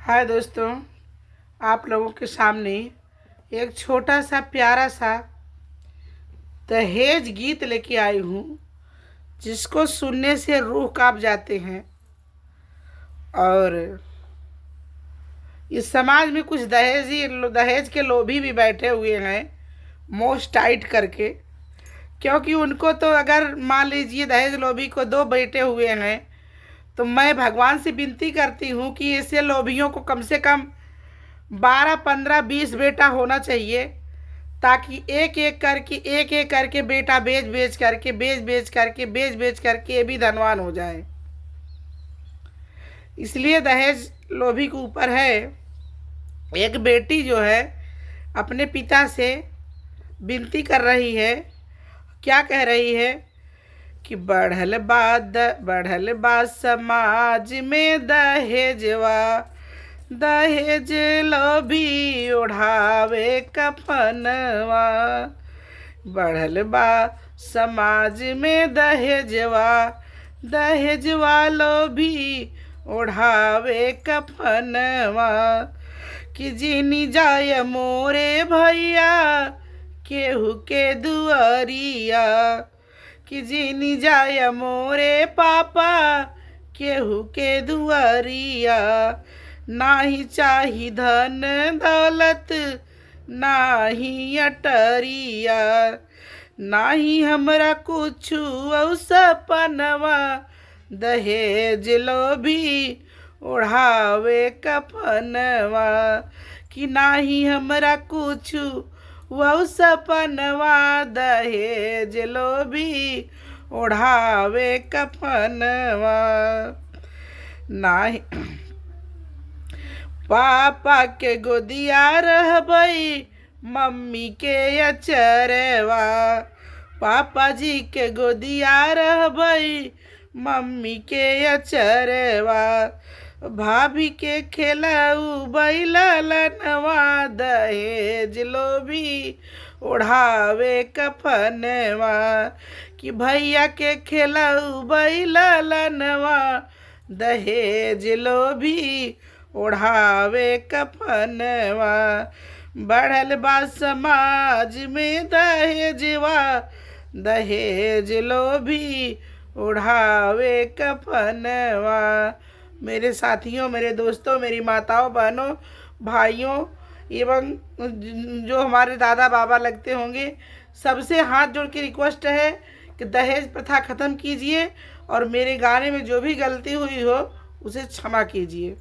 हाय दोस्तों, आप लोगों के सामने एक छोटा सा प्यारा सा दहेज गीत लेके आई हूँ, जिसको सुनने से रूह कांप जाते हैं। और इस समाज में कुछ दहेज के लोभी भी बैठे हुए हैं, मोस्ट टाइट करके। क्योंकि उनको तो अगर मान लीजिए दहेज लोभी को दो बेटे हुए हैं, तो मैं भगवान से विनती करती हूँ कि ऐसे लोभियों को कम से कम 12, 15, 20 बेटा होना चाहिए, ताकि एक एक करके बेटा बेच बेच करके ये भी धनवान हो जाए। इसलिए दहेज लोभी के ऊपर है। एक बेटी जो है अपने पिता से विनती कर रही है, क्या कह रही है कि बढ़ल बा समाज में दहेजवा, दहेज लोभी ओढ़ावे कफनवा। बढ़ल बा समाज में दहेजवा, दहेजवा लोभी ओढ़ावे कफनवा। कि जीनी जाय मोरे भैया केहू के दुआरिया, कि जीनी जाय मोरे पापा केहू के दुआरिया। नाही चाही धन दौलत नाही अटरिया, नाही हमरा कुछु औ सपनवा, दहेज लोभी ओढ़ावे कफनवा। कि नाही हमरा कुछु वह सपनवा, दहेज लोभी ओढ़ावे कफनवा। नाही पापा के गोदिया रहबई मम्मी के अचरवा, पापा जी के गोदिया रहबई मम्मी के अचरवा। भाभी के खेलाऊ बैलनवा, दहेज लोभी ओढ़ावे कफनवा। कि भैया के खेलाऊ बैलनवा, दहेज लोभी ओढ़ावे कफनवा। बढ़ल बा समाज में दहेजवा, दहेज लोभी ओढ़ावे कफनवा। मेरे साथियों, मेरे दोस्तों, मेरी माताओं, बहनों, भाइयों एवं जो हमारे दादा बाबा लगते होंगे, सबसे हाथ जोड़ के रिक्वेस्ट है कि दहेज प्रथा ख़त्म कीजिए और मेरे गाने में जो भी गलती हुई हो उसे क्षमा कीजिए।